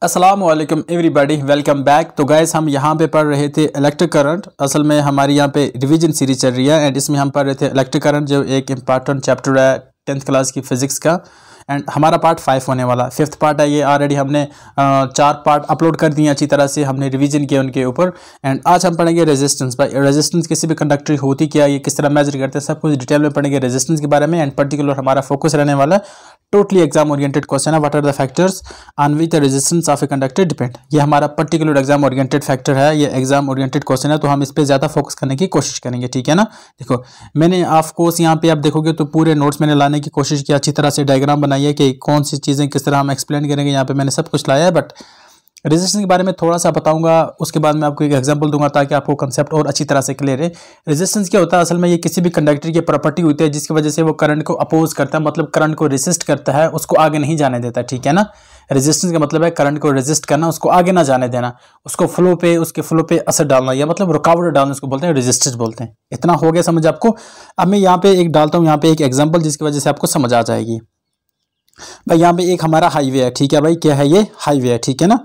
अस्सलाम वालेकुम everybody, welcome back. तो गाइस हम यहाँ पे पढ़ रहे थे इलेक्ट्रिक करंट। असल में हमारी यहाँ पे रिवीजन सीरीज चल रही है एंड इसमें हम पढ़ रहे थे इलेक्ट्रिक करंट, जो एक इम्पॉर्टेंट चैप्टर है 10th क्लास की फिजिक्स का। एंड हमारा पार्ट 5 होने वाला, 5th पार्ट है ये। ऑलरेडी हमने 4 पार्ट अपलोड कर दिए अच्छी तरह से, हमने रिवीजन किया उनके ऊपर। एंड आज हम पढ़ेंगे रेजिस्टेंस। भाई रेजिस्टेंस किसी भी कंडक्टर होती क्या, ये किस तरह मेजर करते हैं, सब कुछ डिटेल में पढ़ेंगे रेजिस्टेंस के बारे में। एंड पर्टिकुलर हमारा फोकस रहने वाला है, टोटली एग्जाम ओरिएंटेड क्वेश्चन है, what are the factors on which the resistance of a conductor depend. ये हमारा पर्टिकुलर एग्जाम ओरिएंटेड फैक्टर है, ये एग्जाम ओरिएंटेड क्वेश्चन है, तो हम इस पे ज़्यादा फोकस करने की कोशिश करेंगे, ठीक है ना। देखो मैंने ऑफ कोर्स यहाँ पे आप देखोगे तो पूरे नोट्स मैंने लाने की कोशिश की, अच्छी तरह से डायग्राम बनाई है कि कौन सी चीज़ें किस तरह हम एक्सप्लेन करेंगे। यहाँ पे मैंने सब कुछ लाया है, बट रेजिस्टेंस के बारे में थोड़ा सा बताऊंगा, उसके बाद मैं आपको एक एग्जांपल दूंगा ताकि आपको कंसेप्ट और अच्छी तरह से क्लियर है। रेजिस्टेंस क्या होता है, असल में ये किसी भी कंडक्टर की प्रॉपर्टी होती है जिसकी वजह से वो करंट को अपोज करता है, मतलब करंट को रेजिस्ट करता है, उसको आगे नहीं जाने देता, ठीक है ना। रेजिस्टेंस का मतलब है करंट को रेजिस्ट करना, उसको आगे ना जाने देना, उसको उसके फ्लो पे असर डालना, या मतलब रुकावट डालना, उसको बोलते हैं रेजिस्टेंस बोलते हैं। इतना हो गया समझ आपको। अब मैं यहाँ पे एक डालता हूँ, यहाँ पे एक एग्जाम्पल जिसकी वजह से आपको समझ आ जाएगी। भाई यहाँ पे एक हमारा हाईवे है, ठीक है भाई, क्या है ये, हाईवे है, ठीक है ना।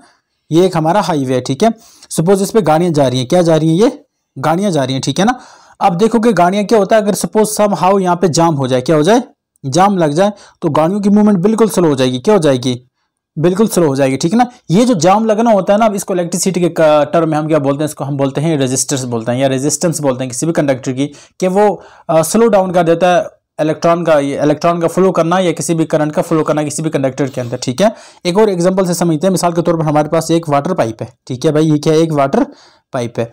ये एक हमारा हाईवे है, ठीक है। सपोज इस पे गाड़ियां जा रही हैं, क्या जा रही हैं, ये गाड़ियां जा रही हैं, ठीक है ना। अब देखो कि गाड़ियां क्या होता है, अगर सपोज सम हाउ यहाँ पे जाम हो जाए, क्या हो जाए, जाम लग जाए, तो गाड़ियों की मूवमेंट बिल्कुल स्लो हो जाएगी, क्या हो जाएगी, बिल्कुल स्लो हो जाएगी, ठीक है ना। ये जो जाम लगना होता है ना, इसको इलेक्ट्रिसिटी के टर्म में हम क्या बोलते हैं, इसको हम बोलते हैं रेजिस्टेंस बोलते हैं, या रेजिस्टेंस बोलते हैं किसी भी कंडक्टर की, कि वो स्लो डाउन कर देता है इलेक्ट्रॉन का फ्लो करना, या किसी भी करंट का फ्लो करना किसी भी कंडक्टर के अंदर, ठीक है। एक और एग्जांपल से समझते हैं। मिसाल के तौर पर हमारे पास एक वाटर पाइप है, ठीक है भाई, ये क्या है, एक वाटर पाइप है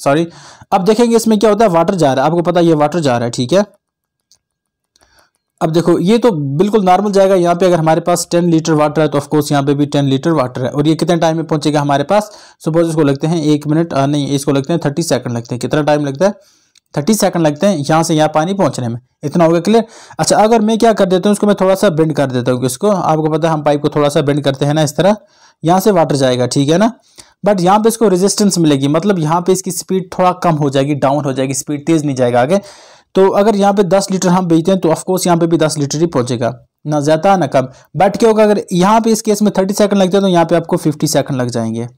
सॉरी। अब देखेंगे इसमें क्या होता है, वाटर जा रहा है, आपको पता है ये वाटर जा रहा है, ठीक है। अब देखो ये तो बिल्कुल नॉर्मल जाएगा, यहाँ पे अगर हमारे पास 10 लीटर वाटर है तो ऑफकोर्स यहाँ पे भी 10 लीटर वाटर है, और ये कितने टाइम में पहुंचेगा हमारे पास। सपोज इसको लगते हैं 1 मिनट, नहीं इसको लगते हैं 30 सेकंड लगते हैं। कितना टाइम लगता है, 30 सेकंड लगते हैं यहाँ से यहाँ पानी पहुंचने में। इतना होगा क्लियर। अच्छा अगर मैं क्या कर देता हूँ, इसको मैं थोड़ा सा बेंड कर देता हूँ, इसको आपको पता है हम पाइप को थोड़ा सा बेंड करते हैं ना, इस तरह यहाँ से वाटर जाएगा, ठीक है ना। बट यहाँ पे इसको रेजिस्टेंस मिलेगी, मतलब यहाँ पे इसकी स्पीड थोड़ा कम हो जाएगी, डाउन हो जाएगी, स्पीड तेज नहीं जाएगा आगे। तो अगर यहाँ पे 10 लीटर हम बेचते हैं तो ऑफकोर्स यहाँ पे भी 10 लीटर ही पहुंचेगा, ना ज्यादा ना कम। बट क्या होगा, अगर यहाँ पे इस केस में 30 सेकंड लगते हैं तो यहाँ पे आपको 50 सेकंड लग जाएंगे।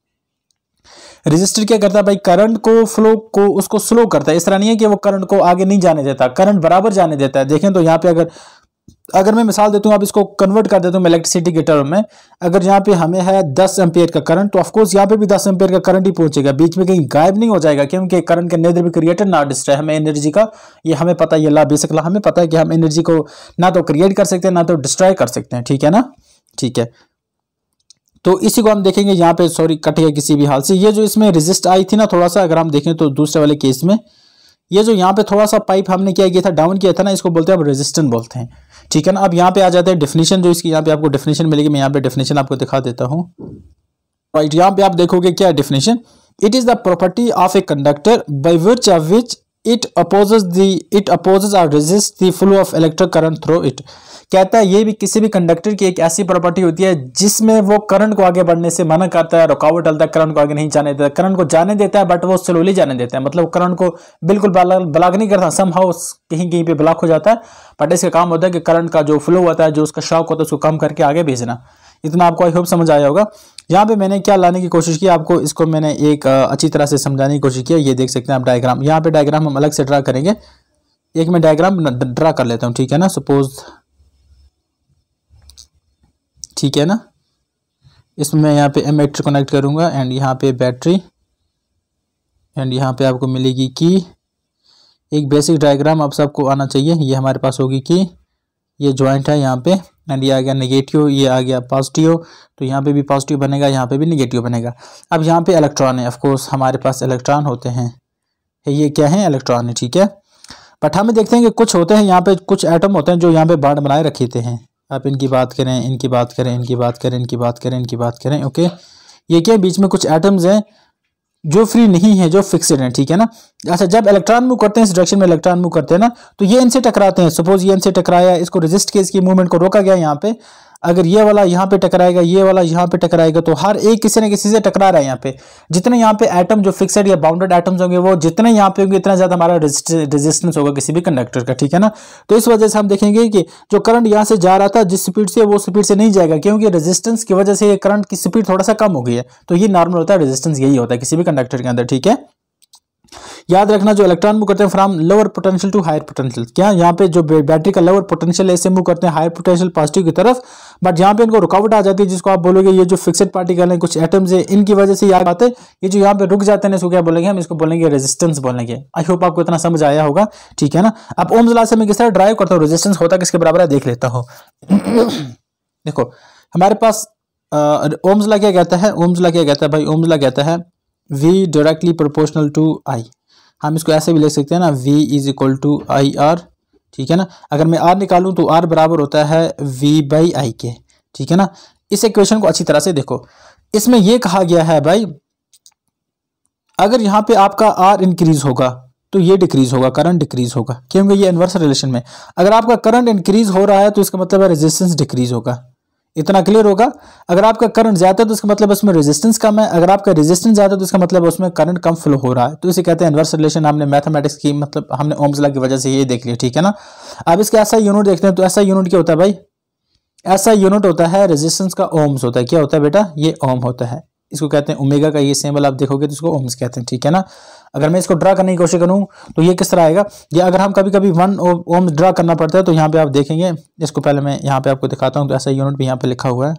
रजिस्टर क्या करता है भाई, करंट को फ्लो को उसको स्लो करता है। इस तरह नहीं है कि वो करंट को आगे नहीं जाने देता, करंट बराबर जाने देता है। देखें तो यहाँ पे अगर मैं मिसाल देता हूँ, आप इसको कन्वर्ट कर देता हूँ इलेक्ट्रिसिटी के टर्म में। अगर यहाँ पे हमें है 10 एम्पियर का करंट, तो ऑफकोर्स यहाँ पे भी 10 एम्पियर का करंट ही पहुंचेगा, बीच में कहीं गायब नहीं हो जाएगा, क्योंकि करंट के नेदर भी क्रिएटेड ना डिस्ट्रॉय। हमें एनर्जी का ये हमें पता है, ये ला बेसिक ला हमें पता है कि हम एनर्जी को ना तो क्रिएट कर सकते हैं ना तो डिस्ट्रॉय कर सकते हैं, ठीक है ना, ठीक है। तो इसी को हम देखेंगे यहाँ पे, सॉरी कट गया किसी भी हाल से। ये जो इसमें रेजिस्ट आई थी ना थोड़ा सा, अगर हम देखें तो दूसरे वाले केस में ये जो यहाँ पे थोड़ा सा पाइप हमने क्या किया था, डाउन किया था ना, इसको बोलते हैं अब रेजिस्टेंस बोलते हैं, ठीक है ना। अब यहाँ पे आ जाते हैं डेफिनेशन, जो इसकी यहाँ पे आपको डेफिनेशन मिलेगी। मैं यहाँ पे डेफिनेशन आपको दिखा देता हूँ। राइट, यहाँ पे आप देखोगे क्या definition, it is the property of a conductor by which of which it opposes or resist the flow of electric current through it. कहता है ये भी किसी भी कंडक्टर की एक ऐसी प्रॉपर्टी होती है जिसमें वो करंट को आगे बढ़ने से मना करता है, रुकावट डालता है, करंट को आगे नहीं जाने देता। करंट को जाने देता है बट वो स्लोली जाने देता है, मतलब करंट को बिल्कुल ब्लॉक नहीं करता, समहाउ कहीं कहीं पे ब्लॉक हो जाता है, बट इसका काम होता है कि करंट का जो फ्लो होता है, जो उसका शॉक होता है, उसको कम करके आगे भेजना। इतना आपको आई होप समझ आया होगा। यहाँ पे मैंने क्या लाने की कोशिश की आपको, इसको मैंने एक अच्छी तरह से समझाने की कोशिश की। ये देख सकते हैं आप डायग्राम, यहाँ पे डायग्राम हम अलग से ड्रा करेंगे। एक मैं डायग्राम ड्रा कर लेता हूँ, ठीक है ना, सपोज, ठीक है ना। इसमें मैं यहाँ पे एमीटर कनेक्ट करूँगा एंड यहाँ पे बैटरी, एंड यहाँ पे आपको मिलेगी की। एक बेसिक डायग्राम आप सबको आना चाहिए। ये हमारे पास होगी की, ये जॉइंट है यहाँ पे, एंड ये आ गया नेगेटिव, ये आ गया पॉजिटिव, तो यहाँ पे भी पॉजिटिव बनेगा, यहाँ पे भी नेगेटिव बनेगा। अब यहाँ पे इलेक्ट्रॉन है, ऑफकोर्स हमारे पास इलेक्ट्रॉन होते हैं, ये क्या है, इलेक्ट्रॉन है, ठीक है। बट हमें देखते हैं कि कुछ होते हैं यहाँ पे, कुछ एटम होते हैं जो यहाँ पे बॉन्ड बनाए रखे हैं। आप इनकी बात करें, इनकी बात करें, इनकी बात करें, इनकी बात करें, इनकी बात करें, ओके। ये क्या, बीच में कुछ एटम्स हैं जो फ्री नहीं है, जो फिक्स्ड हैं, ठीक है ना। अच्छा जब इलेक्ट्रॉन मूव करते हैं, इस डायरेक्शन में इलेक्ट्रॉन मूव करते हैं ना, तो ये इनसे टकराते हैं। सपोज ये इनसे टकराया, इसको रेजिस्ट किया, इसकी मूवमेंट को रोका गया यहाँ पे। अगर ये वाला यहाँ पे टकराएगा, ये वाला यहाँ पे टकराएगा, तो हर एक किसी न किसी से टकरा रहा है। यहाँ पे जितने यहाँ पे एटम जो फिक्सेड या बाउंडेड एटम्स होंगे वो जितने यहाँ पे होंगे इतना ज्यादा हमारा रेजिस्टेंस होगा किसी भी कंडक्टर का, ठीक है ना। तो इस वजह से हम देखेंगे कि जो करंट यहाँ से जा रहा था जिस स्पीड से, वो स्पीड से नहीं जाएगा, क्योंकि रेजिस्टेंस की वजह से ये करंट की स्पीड थोड़ा सा कम हो गई है। तो ये नॉर्मल होता है, रेजिस्टेंस यही होता है किसी भी कंडक्टर के अंदर, ठीक है। याद रखना जो इलेक्ट्रॉन मूव करते हैं from lower potential to higher potential, क्या यहाँ पे जो बैटरी का लोअर पोटेंशियल है इससे मूव करते हैं हायर पोटेंशियल पॉजिटिव की तरफ, बट यहाँ पे इनको रुकावट आ जाती है जिसको आप बोलोगे ये जो फिक्सेड पार्टिकल है, कुछ एटम्स है, इनकी वजह से याद आते हैं ये जो यहाँ पे रुक जाते हैं इसको क्या बोलेंगे, हम इसको बोलेंगे रेजिस्टेंस बोलेंगे। आई होप आपको इतना समझ आया होगा, ठीक है ना। अब ओम्स लॉ से मैं किस तरह ड्राइव करता हूँ, रेजिस्टेंस होता किसके बराबर है देख लेता हूँ। देखो हमारे पास ओम्स लॉ क्या कहता है, ओम्स लॉ क्या कहता है भाई, ओम्स लॉ कहता है V directly proportional to I। हम इसको ऐसे भी लिख सकते हैं ना, V is equal to IR, ठीक है ना। अगर मैं R निकालूं तो R बराबर होता है V/I के, ठीक है ना। इस इक्वेशन को अच्छी तरह से देखो, इसमें यह कहा गया है भाई अगर यहाँ पे आपका R इंक्रीज होगा तो ये डिक्रीज होगा, करंट डिक्रीज होगा, क्योंकि ये इन्वर्स रिलेशन में। अगर आपका करंट इंक्रीज हो रहा है तो इसका मतलब है रेजिस्टेंस डिक्रीज होगा, इतना क्लियर होगा। अगर आपका करंट ज्यादा है तो इसका मतलब उसमें रेजिस्टेंस कम है, अगर आपका रेजिस्टेंस ज्यादा है तो इसका मतलब उसमें करंट कम फ्लो हो रहा है। तो इसे कहते हैं इन्वर्स रिलेशन। हमने मैथमेटिक्स की मतलब हमने ओम्स लॉ की वजह से ये देख लिया, ठीक है ना। अब इसका ऐसा यूनिट देखते हैं, तो ऐसा यूनिट क्या होता है भाई, ऐसा यूनिट होता है रेजिस्टेंस का ओम्स होता है। क्या होता है बेटा, ये ओम होता है। इसको कहते हैं ओमेगा का ये सिंबल आप देखोगे तो इसको ओम्स कहते हैं, ठीक है ना। अगर मैं इसको ड्रा करने की कोशिश करूं तो ये किस तरह आएगा, या अगर हम कभी कभी 1 ओम ड्रा करना पड़ता है तो यहाँ पे आप देखेंगे, इसको पहले मैं यहाँ पे आपको दिखाता हूँ। तो ऐसा यूनिट भी यहाँ पे लिखा हुआ है,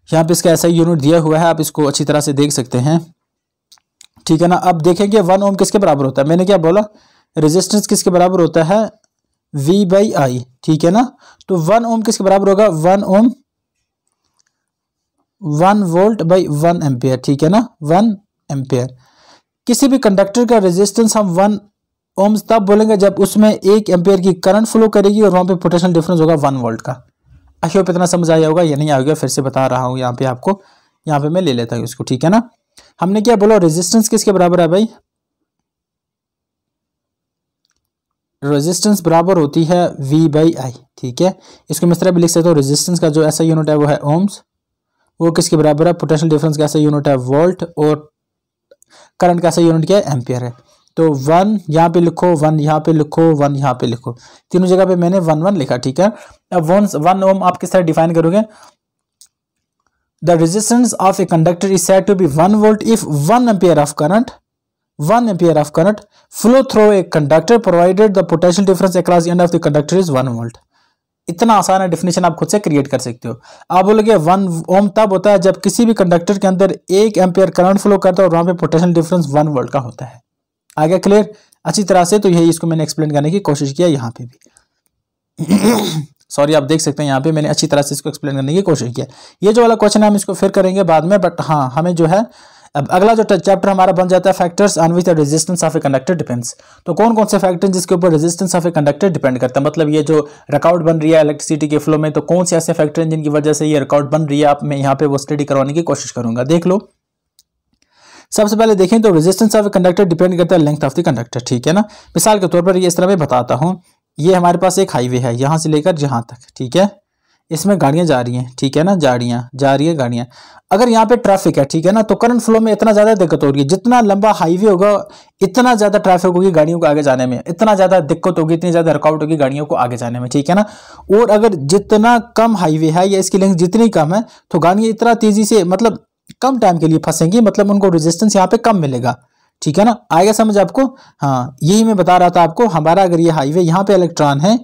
यहाँ पे इसका ऐसा यूनिट दिया हुआ है, आप इसको अच्छी तरह से देख सकते हैं, ठीक है ना। अब देखेंगे 1 ओम किसके बराबर होता है, मैंने क्या बोला, रेजिस्टेंस किसके बराबर होता है, V/I, ठीक है ना। तो 1 ओम किसके बराबर होगा, 1 ओम 1 वोल्ट बाई 1 एम्पियर, ठीक है ना, 1 एम्पियर। किसी भी कंडक्टर का रेजिस्टेंस हम 1 ओम्स तब बोलेंगे जब उसमें 1 एम्पियर की करंट फ्लो करेगी और वहां पे पोटेंशियल डिफरेंस होगा 1 वोल्ट का। आई होप इतना समझ आया होगा, या नहीं आ गया फिर से बता रहा हूं यहाँ पे आपको, यहाँ पे मैं ले लेता हूँ इसको, ठीक है ना। हमने क्या बोला, रेजिस्टेंस किसके बराबर है भाई, रेजिस्टेंस बराबर होती है V/I, ठीक है। इसको मैं इस तरह भी लिख सकता हूँ, रेजिस्टेंस का जो ऐसा यूनिट है वो है ओम्स, वो किसके बराबर है, पोटेंशियल डिफरेंस का ऐसा यूनिट है वोल्ट, और करंट का ऐसा यूनिट क्या है, एम्पियर है। तो 1 यहाँ पे लिखो, 1 यहाँ पे लिखो, 1 यहाँ पे लिखो, तीनों जगह पे मैंने 1 लिखा, ठीक है। अब 1 ओम आप किस तरह डिफाइन करोगे, the resistance of a conductor is said to be 1 volt if 1 ampere of current flow through a conductor provided the potential difference across the end of the conductor is 1 volt. इतना आसान है, definition आप खुद से create कर सकते हो। आप बोलोगे 1 ओम तब होता है जब किसी भी कंडक्टर के अंदर 1 एम्पियर करंट फ्लो करता है और वहां पे पोटेंशियल डिफरेंस 1 वोल्ट का होता है। आगे क्लियर अच्छी तरह से, तो यही इसको मैंने एक्सप्लेन करने की कोशिश किया यहाँ पे भी। सॉरी आप देख सकते हैं यहाँ पे मैंने अच्छी तरह से इसको एक्सप्लेन करने की कोशिश किया। ये जो वाला क्वेश्चन है हम इसको फिर करेंगे बाद में, बट हाँ हमें जो है अब अगला जो चैप्टर हमारा बन जाता है factors on which the resistance of a conductor depends. तो कौन कौन से फैक्टर जिसके ऊपर resistance of a conductor depend करता है, मतलब ये जो रिकॉर्ड बन रही है इलेक्ट्रिसिटी के फ्लो में, तो कौन से ऐसे फैक्टर हैं जिनकी वजह से ये रिकॉर्ड बन रही है, आप मैं यहाँ पे वो स्टडी करवाने की कोशिश करूंगा। देख लो, सबसे पहले देखें तो resistance of a conductor depend करता है लेंथ ऑफ द कंडक्टर, ठीक है ना। मिसाल के तौर पर ये इस तरह मैं बताता हूँ, ये हमारे पास एक हाईवे है यहाँ से लेकर यहाँ तक, ठीक है। इसमें गाड़ियां जा रही हैं, ठीक है ना, जा रही है गाड़ियां। अगर यहाँ पे ट्रैफिक है, ठीक है ना, तो करंट फ्लो में इतना ज्यादा दिक्कत हो रही है, जितना लंबा हाईवे होगा इतना ज्यादा ट्रैफिक होगी गाड़ियों को आगे जाने में, इतना ज्यादा दिक्कत होगी, इतनी ज्यादा रुकावट होगी गाड़ियों को आगे जाने में, ठीक है ना। और अगर जितना कम हाईवे है या इसकी लेंथ जितनी कम है तो गाड़ियां इतना तेजी से मतलब कम टाइम के लिए फंसेंगी, मतलब उनको रेजिस्टेंस यहाँ पे कम मिलेगा, ठीक है ना। आएगा समझ आपको, हाँ यही मैं बता रहा था आपको। हमारा अगर ये हाईवे यहाँ पे इलेक्ट्रॉन है,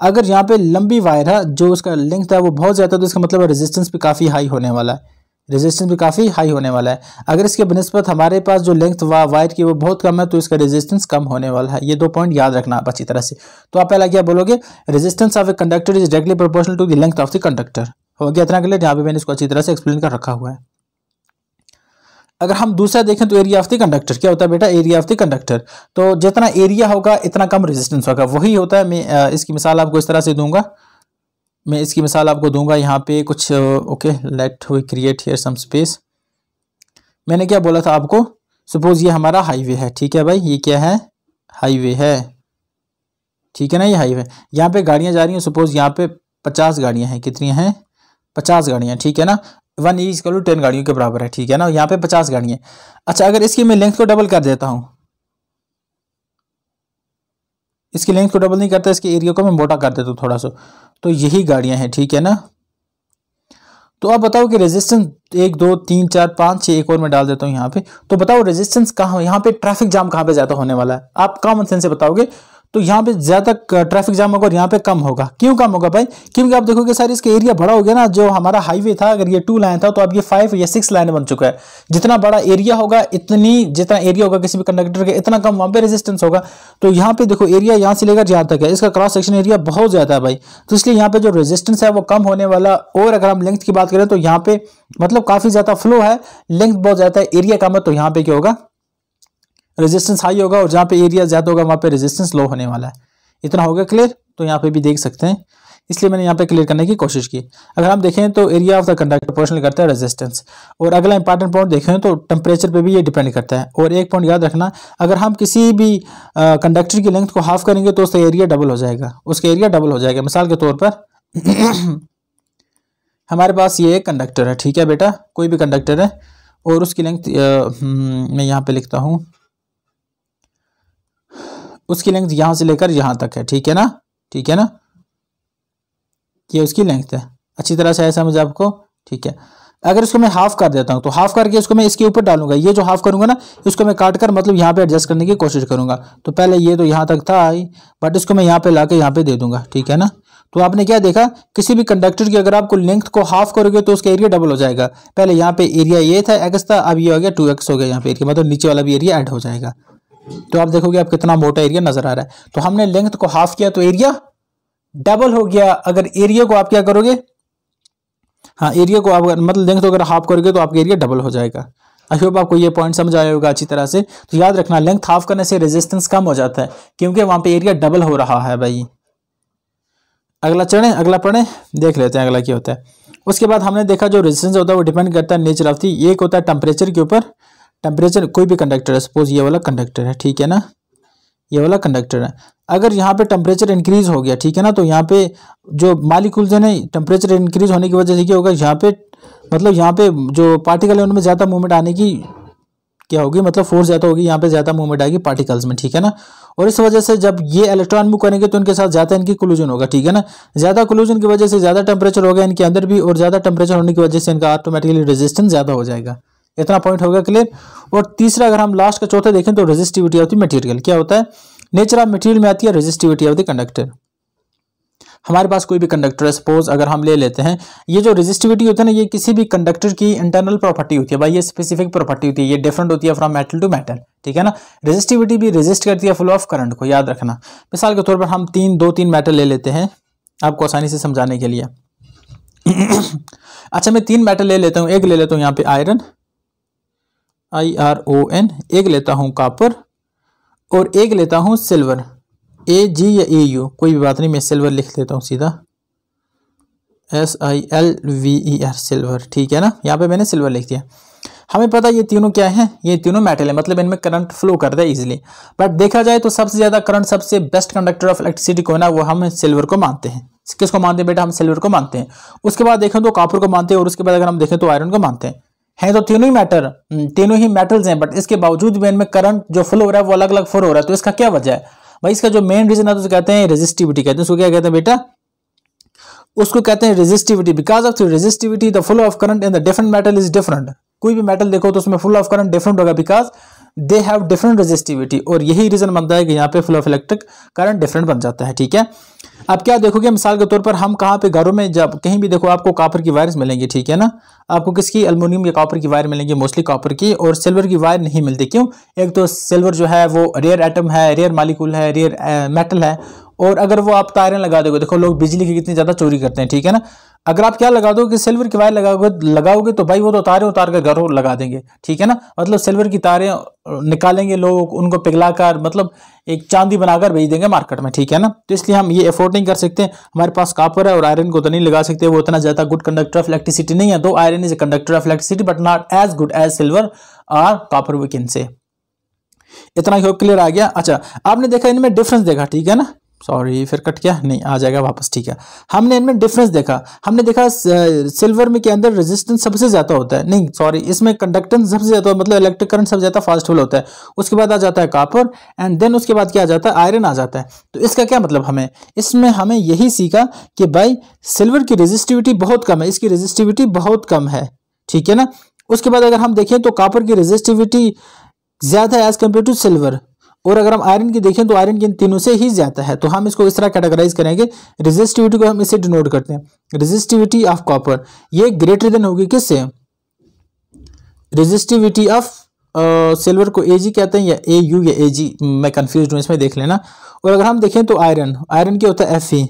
अगर यहाँ पे लंबी वायर है जो उसका लेंथ है वो बहुत ज्यादा, तो इसका मतलब रेजिस्टेंस भी काफी हाई होने वाला है, रेजिस्टेंस भी काफी हाई होने वाला है। अगर इसके बनिस्बत हमारे पास जो लेंथ वायर की वो बहुत कम है तो इसका रेजिस्टेंस कम होने वाला है। ये 2 पॉइंट याद रखना आप अच्छी तरह से। तो आप पहला क्या बोलोगे, resistance of a conductor is directly proportional to the length of the conductor. हो गया इतना क्लियर, यहाँ पे मैंने इसको अच्छी तरह से एक्सप्लेन कर रखा हुआ है। अगर हम दूसरा देखें तो एरिया ऑफ द कंडक्टर क्या होता है बेटा, एरिया ऑफ द कंडक्टर, तो जितना एरिया होगा इतना कम रेजिस्टेंस होगा, वही होता है। मैं इसकी मिसाल आपको इस तरह से दूंगा, मैं इसकी मिसाल आपको दूंगा यहाँ पे कुछ, okay let we create here some space. मैंने क्या बोला था आपको, सपोज ये हमारा हाईवे है, ठीक है भाई, ये क्या है, हाईवे है, ठीक है ना, ये हाईवे, यहाँ पे गाड़ियां जा रही हैं, सपोज यहाँ पे 50 गाड़ियां हैं। कितनी हैं? 50 गाड़ियां, ठीक है ना। 1 E = 10 गाड़ियों के बराबर है, ठीक है ना। यहाँ पे 50 गाड़ियां। अच्छा, अगर इसकी मैं लेंथ को डबल कर देता हूँ, इसकी लेंथ को डबल नहीं करता, इसके एरिया को मैं मोटा कर देता हूँ थोड़ा सा, तो यही गाड़ियां हैं, ठीक है ना। तो आप बताओ कि रेजिस्टेंस 1 2 3 4 5 6, एक और मैं डाल देता हूँ यहाँ पे। तो बताओ रेजिस्टेंस कहाँ, यहाँ पे ट्रैफिक जाम कहाँ पे ज्यादा होने वाला है? आप कॉमन सेंस से बताओगे तो यहाँ पे ज्यादा ट्रैफिक जाम होगा और यहाँ पे कम होगा। क्यों कम होगा भाई? क्योंकि आप देखोगे सर इसका एरिया बड़ा हो गया ना। जो हमारा हाईवे था, अगर ये 2 लाइन था, तो अब ये 5 या 6 लाइन बन चुका है। जितना बड़ा एरिया होगा, जितना एरिया होगा किसी भी कंडक्टर का, इतना कम वहां पे रेजिस्टेंस होगा। तो यहाँ पे देखो एरिया यहाँ से लेकर यहाँ तक है, इसका क्रॉस सेक्शन एरिया बहुत ज्यादा है भाई, तो इसलिए यहाँ पे जो रेजिस्टेंस है वो कम होने वाला। और अगर हम लेंथ की बात करें तो यहाँ पे मतलब काफी ज्यादा फ्लो है, लेंथ बहुत ज्यादा है, एरिया कम है, तो यहाँ पे क्या होगा? रेजिस्टेंस हाई होगा, और जहाँ पे एरिया ज्यादा होगा वहां पे रेजिस्टेंस लो होने वाला है। इतना होगा क्लियर? तो यहाँ पे भी देख सकते हैं, इसलिए मैंने यहाँ पे क्लियर करने की कोशिश की। अगर हम देखें तो area of the conductor proportional करता है रेजिस्टेंस। और अगला इंपॉर्टेंट पॉइंट देखें तो टेम्परेचर पे भी ये डिपेंड करता है। और एक पॉइंट याद रखना, अगर हम किसी भी कंडक्टर की लेंथ को हाफ करेंगे तो उसका एरिया डबल हो जाएगा, उसका एरिया डबल हो जाएगा। मिसाल के तौर पर हमारे पास ये एक कंडक्टर है, ठीक है बेटा, कोई भी कंडक्टर है, और उसकी लेंथ मैं यहाँ पे लिखता हूँ, उसकी लेंथ यहां से लेकर यहां तक है, ठीक है ना, ठीक है ना, ये उसकी लेंथ है। अच्छी तरह से है समझ आपको? ठीक है। अगर इसको मैं हाफ कर देता हूं तो हाफ करके इसको मैं इसके ऊपर डालूंगा, ये जो हाफ करूंगा ना इसको मैं काट कर मतलब यहाँ पे एडजस्ट करने की कोशिश करूंगा। तो पहले ये तो यहाँ तक था, बट इसको मैं यहाँ पे लाके यहाँ पे दे दूंगा, ठीक है ना। तो आपने क्या देखा, किसी भी कंडक्टर की अगर आपको लेंथ को हाफ करोगे तो उसका एरिया डबल हो जाएगा। पहले यहाँ पे एरिया ये था x था, अब ये हो गया 2x हो गया यहाँ पे एरिया, मतलब नीचे वाला भी एरिया ऐड हो जाएगा। तो आप देखोगे आप कितना मोटा एरिया नजर आ रहा है। तो हमने लेंथ को हाफ किया तो एरिया डबल हो गया। अगर एरिया को आप क्या करोगे, हाँ एरिया को आप मतलब लेंथ को अगर हाफ करोगे तो आपका एरिया डबल हो जाएगा। आई होप आपको ये पॉइंट समझ आया होगा अच्छी तरह से। तो याद रखना, लेंथ हाफ करने से रेजिस्टेंस कम हो जाता है, क्योंकि वहां पे एरिया डबल हो रहा है भाई। अगला चढ़े, अगला पढ़े, देख लेते हैं अगला क्या होता है। उसके बाद हमने देखा जो रेजिस्टेंस होता है वो डिपेंड करता है नेचर ऑफ दी, एक होता है टेम्परेचर के ऊपर। टेम्परेचर कोई भी कंडक्टर है, सपोज ये वाला कंडक्टर है, ठीक है ना, ये वाला कंडक्टर है। अगर यहाँ पे टेम्परेचर इंक्रीज हो गया, ठीक है ना, तो यहाँ पे जो मालिक्यूल्स है ना, टेम्परेचर इंक्रीज होने की वजह से क्या होगा, यहाँ पे मतलब यहाँ पे जो पार्टिकल है उनमें ज्यादा मूवमेंट आने की क्या होगी, मतलब फोर्स ज्यादा होगी, यहाँ पे ज्यादा मूवमेंट आएगी पार्टिकल्स में, ठीक है ना। और इस वजह से जब ये इलेक्ट्रॉन मूव करेंगे तो इनके साथ ज्यादा इनकी कोलिजन होगा, ठीक है ना। ज्यादा कोलिजन की वजह से ज्यादा टेम्परेचर होगा इनके अंदर भी, और ज्यादा टेम्परेचर होने की वजह से इनका ऑटोमेटिकली रेजिस्टेंस ज्यादा हो जाएगा। इतना पॉइंट होगा क्लियर। और तीसरा अगर हम लास्ट का चौथा देखें तो रेजिस्टिविटी ऑफ द मटेरियल क्या होता है, नेचर ऑफ मटेरियल में आती है रेजिस्टिविटी ऑफ द कंडक्टर। हमारे पास कोई भी कंडक्टर है, सपोज अगर हम ले लेते हैं, ये जो रेजिस्टिविटी होता है ना, ये किसी भी कंडक्टर की इंटरनल प्रॉपर्टी होती है भाई, ये स्पेसिफिक प्रॉपर्टी होती है, ये डिफरेंट होती है फ्रॉम मेटल टू मेटल, ठीक है ना। रेजिस्टिविटी भी रेजिस्ट करती है फ्लो ऑफ करंट को, याद रखना। मिसाल के तौर पर हम 2-3 मेटल ले लेते हैं आपको आसानी से समझाने के लिए। अच्छा, मैं 3 मेटल ले लेता हूँ, एक ले लेता हूँ यहाँ पे आयरन, IRON, एक लेता हूँ कॉपर, और एक लेता हूँ सिल्वर, AG या AU, कोई भी बात नहीं, मैं सिल्वर लिख लेता हूँ सीधा, SILVER, सिल्वर, ठीक है ना। यहाँ पे मैंने सिल्वर लिख दिया। हमें पता ये तीनों क्या है, ये तीनों मेटल है, मतलब इनमें करंट फ्लो करता है इजीली। बट देखा जाए तो सबसे ज्यादा करंट, सबसे बेस्ट कंडक्टर ऑफ इलेक्ट्रिसिटी कौन है, वो हम सिल्वर को मानते हैं। किसको मानते हैं बेटा, हम सिल्वर को मानते हैं। उसके बाद देखें तो कॉपर को मानते हैं, और उसके बाद अगर हम देखें तो आयरन को मानते हैं। तो तीनों ही मैटर, तीनों ही मेटल्स हैं, बट इसके बावजूद भी इनमें करंट जो फ्लो हो रहा है वो अलग अलग फ्लो हो रहा है। तो इसका क्या वजह है भाई, इसका जो मेन रीजन है तो कहते हैं रेजिस्टिविटी, कहते हैं उसको, क्या कहते हैं बेटा, उसको कहते हैं resistivity. Because of resistivity the flow of current in the different metal is different. कोई भी मेटल देखो तो उसमें फ्लो ऑफ करंट डिफरेंट होगा, because they have different resistivity, और यही रीजन बनता है कि यहाँ पे flow of electric current different बन जाता है, ठीक है। अब क्या देखोगे, मिसाल के तौर पर हम कहाँ पे घरों में जब कहीं भी देखो आपको कॉपर की वायर्स मिलेंगी, ठीक है ना। आपको किसकी, एल्युमिनियम या कॉपर की वायर मिलेंगी, मोस्टली कॉपर की, और सिल्वर की वायर नहीं मिलती। क्यों? एक तो सिल्वर जो है वो रेयर एटम है, रेयर मॉलिक्यूल है, रेयर मेटल है, और अगर वो आप तारें लगा दोगे, देखो लोग बिजली की कितनी ज्यादा चोरी करते हैं, ठीक है ना। अगर आप क्या लगा दो कि सिल्वर की वायर लगाओगे तो भाई वो तो तारें उतार कर घरों लगा देंगे, ठीक है ना। मतलब सिल्वर की तारें निकालेंगे लोग, उनको पिघलाकर मतलब एक चांदी बनाकर भेज देंगे मार्केट में, ठीक है ना। तो इसलिए हम ये अफोर्ड नहीं कर सकते। हमारे पास कॉपर है और आयरन को तो नहीं लगा सकते, वो उतना ज्यादा गुड कंडक्टर ऑफ इलेक्ट्रिसिटी नहीं है। दो iron is a conductor of electricity but not as good as silver और कॉपर, वी कैन से। इतना ही होप क्लियर आ गया। अच्छा, आपने देखा इनमें डिफरेंस देखा, ठीक है ना। सॉरी फिर कट गया, नहीं आ जाएगा वापस, ठीक है। हमने इनमें डिफरेंस देखा, हमने देखा सिल्वर में के अंदर रेजिस्टेंस सबसे ज्यादा होता है, नहीं सॉरी इसमें कंडक्टेंस सबसे ज्यादा मतलब इलेक्ट्रिक करंट सबसे ज्यादा फास्ट फ्लो होता है, उसके बाद आ जाता है कॉपर एंड देन उसके बाद क्या आ जाता है, आयरन आ जाता है। तो इसका क्या मतलब, हमें इसमें हमें यही सीखा कि भाई सिल्वर की रेजिस्टिविटी बहुत कम है, इसकी रेजिस्टिविटी बहुत कम है, ठीक है ना। उसके बाद अगर हम देखें तो कॉपर की रेजिस्टिविटी ज्यादा है एज कम्पेयर टू सिल्वर, और अगर हम आयरन की देखें तो आयरन की इन तीनों से ही ज्यादा है। तो हम इसको इस तरह कैटेगराइज करेंगे, रेजिस्टिविटी को हम इसे डिनोट करते हैं, रेजिस्टिविटी ऑफ कॉपर ये ग्रेटर देन होगी किससे, रेजिस्टिविटी ऑफ सिल्वर को एजी कहते हैं या एयू या एजी, मैं कंफ्यूज हूं इसमें, देख लेना। और अगर हम देखें तो आयरन, आयरन क्या होता है एफई,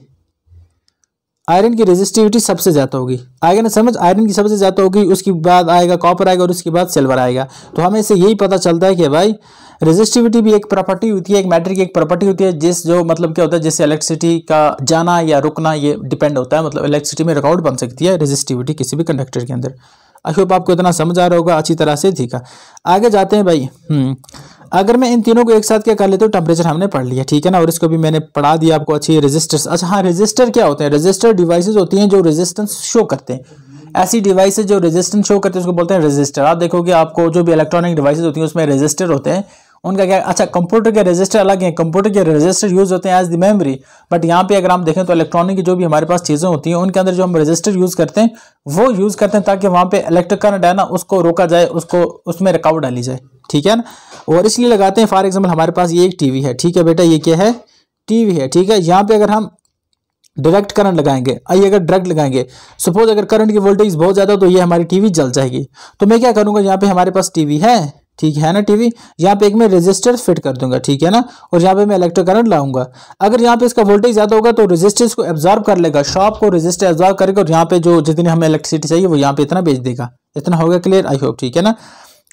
आयरन की रेजिस्टिविटी सबसे ज्यादा होगी, आएगा ना समझ, आयरन की सबसे ज्यादा होगी, उसके बाद आएगा कॉपर आएगा और उसके बाद सिल्वर आएगा। तो हमें इससे यही पता चलता है कि भाई रेजिस्टिविटी भी एक प्रॉपर्टी होती है, एक मैटर की एक प्रॉपर्टी होती है, जिस जो मतलब क्या होता है, जिससे इलेक्ट्रिसिटी का जाना या रुकना ये डिपेंड होता है, मतलब इलेक्ट्रिसिटी में रिकॉर्ड बन सकती है रेजिस्टिविटी किसी भी कंडक्टर के अंदर। आई होप आपको इतना समझ आ रहा होगा अच्छी तरह से, ठीक है। आगे जाते हैं भाई। अगर मैं इन तीनों को एक साथ क्या कर लेता हूँ, टेम्परेचर हमने पढ़ लिया, ठीक है ना, और इसको भी मैंने पढ़ा दिया आपको अच्छी। रेजिस्टर्स, अच्छा हाँ, रेजिस्टर क्या होते हैं, रेजिस्टर डिवाइसेस होती हैं जो रेजिस्टेंस शो करते हैं, ऐसी डिवाइसेस जो रेजिस्टेंस शो करते हैं उसको बोलते हैं रेजिस्टर। आप देखोगे आपको जो भी इलेक्ट्रॉनिक डिवाइसेस होती हैं उसमें रेजिस्टर होते हैं, उनका क्या, अच्छा कंप्यूटर के रजिस्टर अलग है, कंप्यूटर के रजिस्टर यूज होते हैं एज द मेमोरी, बट यहाँ पे अगर हम देखें तो इलेक्ट्रॉनिक की जो भी हमारे पास चीजें होती हैं उनके अंदर जो हम रजिस्टर यूज करते हैं वो यूज करते हैं ताकि वहां पे इलेक्ट्रिक करंट है ना उसको रोका जाए, उसको उसमें रुकावट डाली जाए, ठीक है ना। और इसलिए लगाते हैं, फॉर एग्जाम्पल हमारे पास ये एक टीवी है, ठीक है बेटा, ये क्या है, टीवी है, ठीक है। यहाँ पे अगर हम डायरेक्ट करंट लगाएंगे, आइए अगर डायरेक्ट लगाएंगे, सपोज अगर करंट की वोल्टेज बहुत ज्यादा तो ये हमारी टीवी जल जाएगी। तो मैं क्या करूंगा, यहाँ पे हमारे पास टीवी है, ठीक है ना, टीवी, यहाँ पे एक मैं रेजिस्टर फिट कर दूंगा, ठीक है ना, और यहाँ पे मैं इलेक्ट्रिक करंट लाऊंगा। अगर यहाँ पे इसका वोल्टेज ज्यादा होगा तो रेजिस्टेंस को एब्जॉर्ब कर लेगा, शॉक को रेजिस्टर एब्जॉर्ब करेगा और यहाँ पे जो जितनी हमें इलेक्ट्रिसिटी चाहिए वो यहाँ पे इतना भेज देगा। इतना होगा क्लियर, आई होप, ठीक है ना।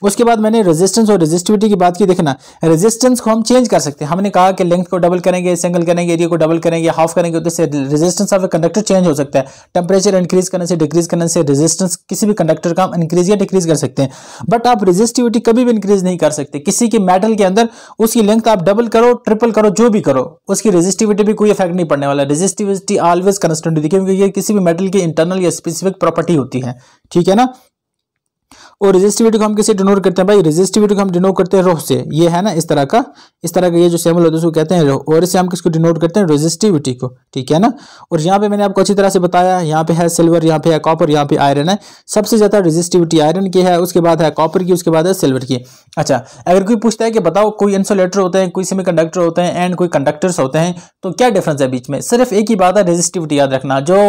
उसके बाद मैंने रेजिस्टेंस और रेजिस्टिविटी की बात की, देखना रेजिस्टेंस को हम चेंज कर सकते हैं, हमने कहा कि लेंथ को डबल करेंगे, सिंगल करेंगे, एरिया को डबल करेंगे, हाफ करेंगे, उससे resistance of a conductor change हो सकता है। टेम्परेचर इंक्रीज करने से, डिक्रीज करने से रेजिस्टेंस किसी भी कंडक्टर का हम इंक्रीज या डिक्रीज कर सकते हैं, बट आप रेजिस्टिविटी कभी भी इंक्रीज नहीं कर सकते किसी के मेटल के अंदर। उसकी लेंथ आप डबल करो, ट्रिपल करो, जो भी करो, उसकी रेजिस्टिविटी भी कोई इफेक्ट नहीं पड़ने वाला। रेजिस्टिविटी ऑलवेज कांस्टेंट होती है क्योंकि ये किसी भी मेटल की इंटरनल या स्पेसिफिक प्रॉपर्टी होती है, ठीक है ना। और रेजिस्टिविटी को हम किसे डिनोट करते हैं भाई, रेजिस्टिविटी को हम डिनोट करते हैं रो से, ये है ना इस तरह का ये जो सिंबल होता है उसको कहते हैं रो, और इससे हम किसको डिनोट करते हैं, रेजिस्टिविटी को, ठीक है ना। और यहाँ पे मैंने आपको अच्छी तरह से बताया, यहाँ पे है सिल्वर, यहाँ पे है कॉपर, यहाँ पे आयरन है। सबसे ज्यादा रेजिस्टिविटी आयरन की है, उसके बाद है कॉपर की, उसके बाद है सिल्वर की। अच्छा, अगर कोई पूछता है कि बताओ कोई इंसुलेटर होते हैं, कोई सेमीकंडक्टर होते हैं एंड कोई कंडक्टर्स होते हैं, तो क्या डिफरेंस है बीच में, सिर्फ एक ही बात है, रेजिस्टिविटी याद रखना। जो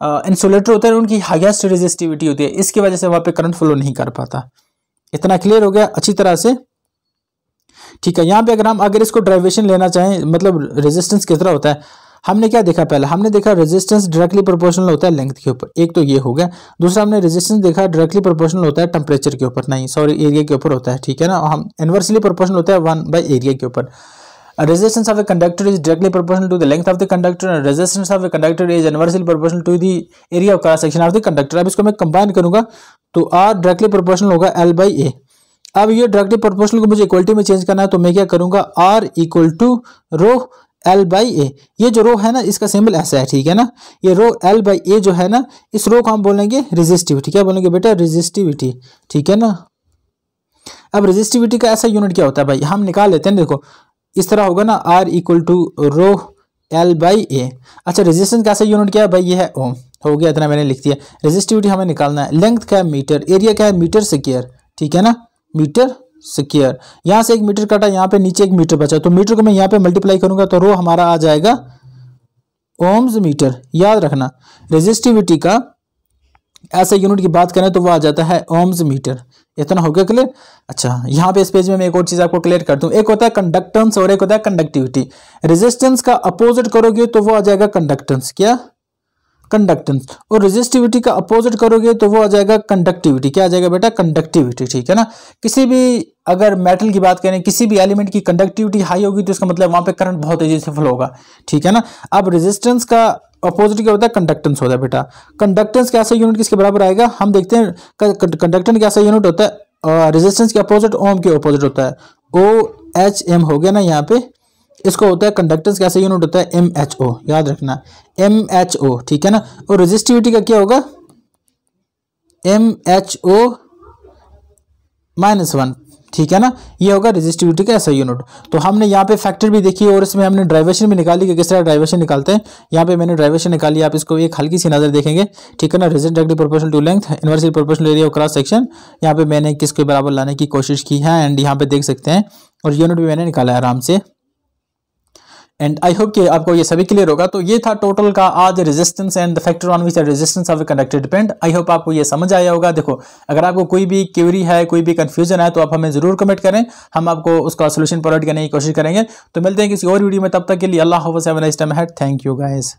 इंसुलेटर होते हैं उनकी हाईएस्ट रेजिस्टिविटी होती है, इसकी वजह से वहां पे करंट फ्लो नहीं कर पाता। इतना क्लियर हो गया अच्छी तरह से, ठीक है। यहाँ पे अगर इसको ड्राइवेशन लेना चाहें, मतलब रेजिस्टेंस किस तरह होता है, हमने क्या देखा, पहले हमने देखा रेजिस्टेंस डायरेक्टली प्रोपोर्शनल होता है लेंथ के ऊपर, एक तो ये हो गया। दूसरा हमने रेजिस्टेंस देखा डायरेक्टली प्रोपोर्शनल होता है टेम्परेचर के ऊपर, नहीं सॉरी एरिया के ऊपर होता है, ठीक है ना। हम इनवर्सली प्रोपोर्शनल होता है 1/एरिया के ऊपर। Resistance of a conductor is directly proportional to the length of the conductor and resistance of a conductor is inversely proportional to the area of cross section of the conductor। अब इसको मैं combine करूंगा तो R directly proportional होगा L/A। अब ये directly proportional को मुझे इक्वलिटी में चेंज करना है, तो मैं क्या करूंगा, R equal to row L/A। ये जो रो है ना इसका सिंबल ऐसा है, ठीक है ना, ये रो L/A जो है ना, इस रो को हम बोलेंगे रेजिस्टिविटी। क्या बोलेंगे बेटा, रेजिस्टिविटी, ठीक है ना। अब रेजिस्टिविटी का ऐसा यूनिट क्या होता है भाई, हम निकाल लेते हैं, देखो इस तरह होगा ना, R equal to row L/A। अच्छा, रेजिस्टेंस का ऐसा यूनिट क्या है भाई, ये है ओम, हो गया, इतना मैंने लिख दिया। रेजिस्टिविटी हमें निकालना है, लेंथ क्या है मीटर, एरिया क्या है मीटर स्क्वायर, ठीक है ना, मीटर स्क्वायर। यहाँ से एक मीटर काटा, यहाँ पे नीचे एक मीटर बचा, तो मीटर को मैं यहाँ पे मल्टीप्लाई करूंगा तो रो हमारा आ जाएगा ओम्स मीटर। याद रखना रेजिस्टिविटी का ऐसा यूनिट की बात करें तो वो आ जाता है ओम्स मीटर। इतना हो गया क्लियर। अच्छा, यहाँ पे इस पेज में मैं एक और चीज आपको क्लियर कर दूं, एक होता है कंडक्टेंस और एक होता है कंडक्टिविटी। रेजिस्टेंस का अपोजिट करोगे तो वो आ जाएगा कंडक्टेंस, क्या, कंडक्टेंस। और रेजिस्टिविटी का अपोजिट करोगे तो वो आ जाएगा कंडक्टिविटी। क्या आ जाएगा बेटा, कंडक्टिविटी, ठीक है ना। किसी भी अगर मेटल की बात करें, किसी भी एलिमेंट की कंडक्टिविटी हाई होगी तो इसका मतलब वहां पे करंट बहुत तेजी से फ्लो होगा, ठीक है ना। अब रेजिस्टेंस का अपोजिट क्या होता है, कंडक्टेंस होता है बेटा। कंडक्टेंस का ऐसा यूनिट किसके बराबर आएगा, हम देखते हैं कंडक्टेंस का ऐसा यूनिट होता है रेजिस्टेंस के अपोजिट ओम के अपोजिट होता है, OHM हो गया ना यहाँ पे। इसको होता है कंडक्टेंस कैसे यूनिट होता है MHO, याद रखना MHO, ठीक है ना। और रेजिस्टिविटी का क्या होगा MHO -1, ठीक है ना, ये होगा रेजिस्टिविटी का ऐसा यूनिट। तो हमने यहाँ पे फैक्टर भी देखी और इसमें हमने ड्राइवेशन भी निकाली कि किस तरह ड्राइवेशन निकालते हैं। यहाँ पे मैंने ड्राइवेशन निकाली, आप इसको एक हल्की सी नजर देखेंगे, ठीक है ना। Resistance directly proportional to length, inversely proportional area cross section, यहाँ पे मैंने किसके बराबर लाने की कोशिश की है एंड यहाँ पे देख सकते हैं, और यूनिट भी मैंने निकाला है आराम से। एंड आई होप कि आपको ये सभी क्लियर होगा। तो ये था टोटल का आज resistance and the factor on which resistance of a conductor depend. I hope आपको ये समझ आया होगा। देखो, अगर आपको कोई भी क्वेरी है, कोई भी कंफ्यूजन है, तो आप हमें जरूर कमेंट करें, हम आपको उसका सोल्यूशन प्रोवाइड करने की कोशिश करेंगे। तो मिलते हैं किसी और वीडियो में, तब तक के लिए अल्लाह हाफ़िज़, have a nice time ahead. Thank you guys.